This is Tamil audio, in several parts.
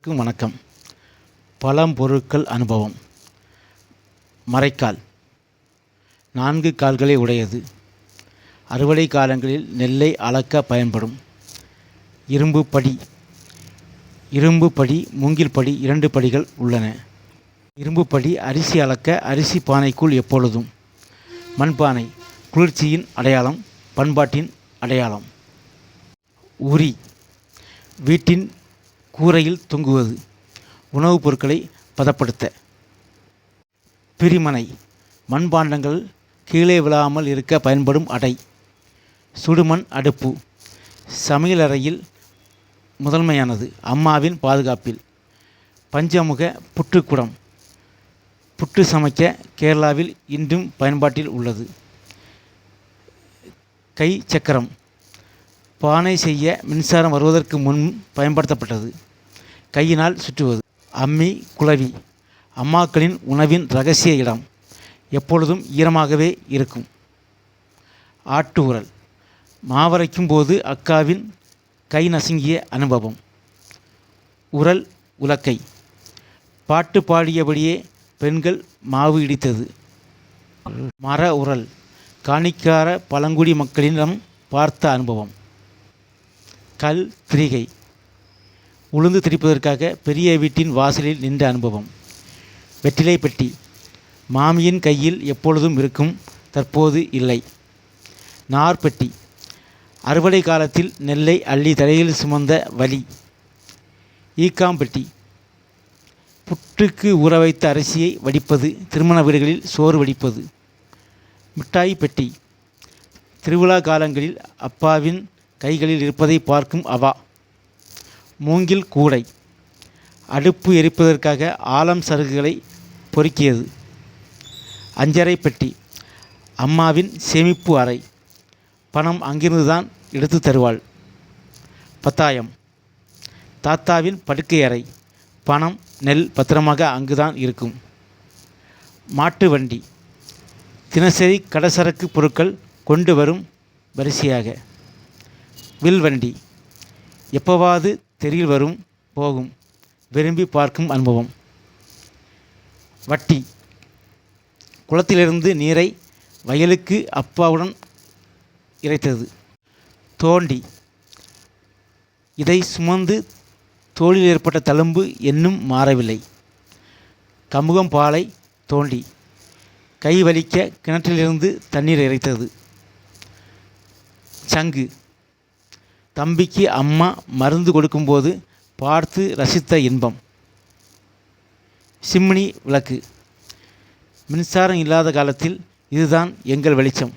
வணக்கம். பழம்பொருட்கள் அனுபவம். மரைக்கால் 4 கால்களை உடையது. அறுவடை காலங்களில் நெல்லை அளக்க பயன்படும். இரும்பு படி. இரும்பு படி, மூங்கில் படி 2 படிகள் உள்ளன. இரும்பு படி அரிசி அளக்க அரிசி பானைக்குள் எப்பொழுதும். மண்பானை குளிர்ச்சியின் அடையாளம், பண்பாட்டின் அடையாளம். உரி வீட்டின் கூரையில் தொங்குவது, உணவுப் பொருட்களை பதப்படுத்த. பிரிமனை மண்பாண்டங்கள் கீழே விழாமல் இருக்க பயன்படும் அடை. சுடுமண் அடுப்பு சமையலறையில் முதன்மையானது, அம்மாவின் பாதுகாப்பில். பஞ்சமுக புட்டுக்குடம் புட்டு சமைக்க கேரளாவில் இன்றும் பயன்பாட்டில் உள்ளது. கை சக்கரம் பானை செய்ய மின்சாரம் வருவதற்கு முன் பயன்படுத்தப்பட்டது. கையினால் சுற்றுவது. அம்மி குளவி அம்மாக்களின் உணவின் இரகசிய இடம், எப்பொழுதும் ஈரமாகவே இருக்கும். ஆட்டு உரல் மாவரைக்கும் போது அக்காவின் கை நசுங்கிய அனுபவம். உரல் உலக்கை பாட்டு பாடியபடியே பெண்கள் மாவு இடித்தது. மர உரல் காணிக்கார பழங்குடி மக்களிடம் பார்த்த அனுபவம். கல் திரிகை உளுந்து திரிப்பதற்காக பெரிய வீட்டின் வாசலில் நின்ற அனுபவம். வெற்றிலை பெட்டி மாமியின் கையில் எப்பொழுதும் இருக்கும், தற்போது இல்லை. நார்பெட்டி அறுவடை காலத்தில் நெல்லை அள்ளி தலையில் சுமந்த வலி. ஈக்காம்பெட்டி புட்டுக்கு ஊற வைத்த அரிசியை வடிப்பது, திருமண வீடுகளில் சோறு வடிப்பது. மிட்டாய் பெட்டி திருவிழா காலங்களில் அப்பாவின் கைகளில் இருப்பதை பார்க்கும் அவா. மூங்கில் கூடை அடுப்பு எரிப்பதற்காக ஆலம் சருகுகளை பொறுக்கியது. அஞ்சரை பெட்டி அம்மாவின் சேமிப்பு அறை, பணம் அங்கிருந்துதான் எடுத்து தருவாள். பத்தாயம் தாத்தாவின் படுக்கை அறை, பணம் நெல் பத்திரமாக அங்குதான் இருக்கும். மாட்டு வண்டி தினசரி கடசரக்கு பொருட்கள் கொண்டு வரும் வரிசையாக. வில்வண்டி எப்போவாது தெருவில் வரும் போகும், விரும்பி பார்க்கும் அனுபவம். வட்டி குளத்திலிருந்து நீரை வயலுக்கு அப்பாவுடன் இறைத்தது. தோண்டி இதை சுமந்து தோளில் ஏற்பட்ட தழும்பு இன்னும் மாறவில்லை. கமுகம் பாலை தோண்டி கை வலிக்க கிணற்றிலிருந்து தண்ணீர் இறைத்தது. சங்கு தம்பிக்கு அம்மா மருந்து கொடுக்கும்போது பார்த்து ரசித்த இன்பம். சிம்னி விளக்கு மின்சாரம் இல்லாத காலத்தில் இதுதான் எங்கள் வெளிச்சம்.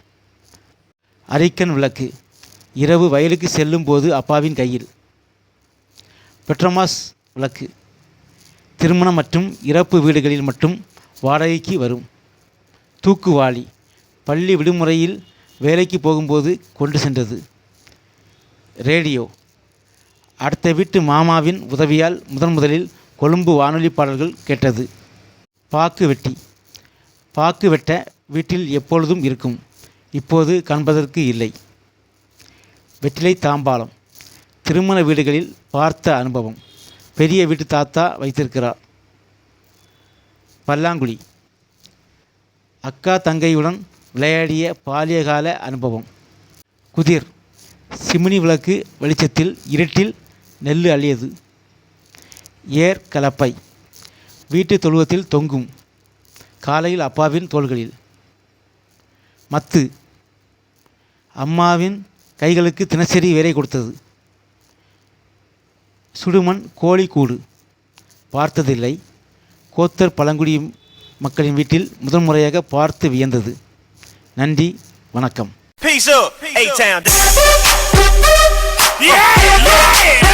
அரிக்கன் விளக்கு இரவு வயலுக்கு செல்லும் போது அப்பாவின் கையில். பெட்ரோமாஸ் விளக்கு திருமணம் மற்றும் இறப்பு வீடுகளில் மட்டும் வாடகைக்கு வரும். தூக்குவாளி பள்ளி விடுமுறையில் வேலைக்கு போகும்போது கொண்டு சென்றது. ரேடியோ அடுத்த வீட்டு மாமாவின் உதவியால் முதலில் கொழும்பு வானொலி பாடல்கள் கேட்டது. பாக்கு வெட்டி பாக்கு வெட்ட வீட்டில் எப்பொழுதும் இருக்கும், இப்போது காண்பதற்கு இல்லை. வெற்றிலை தாம்பாலம் திருமண வீடுகளில் பார்த்த அனுபவம், பெரிய வீட்டு தாத்தா வைத்திருக்கிறார். பல்லாங்குழி அக்கா தங்கையுடன் விளையாடிய பாலியகால அனுபவம். குதிர் சிமினி விளக்கு வெளிச்சத்தில் இருட்டில் நெல் அள்ளியது. ஏர் கலப்பை வீட்டு தொழுவத்தில் தொங்கும், காலையில் அப்பாவின் தோள்களில். மத்து அம்மாவின் கைகளுக்கு தினசரி வேலை கொடுத்தது. சுடுமண் கோழி கூடு பார்த்ததில்லை, கோத்தர் பழங்குடி மக்களின் வீட்டில் முதன்முறையாக பார்த்து வியந்தது. நன்றி, வணக்கம். Peace up, A-Town. Yeah, yeah.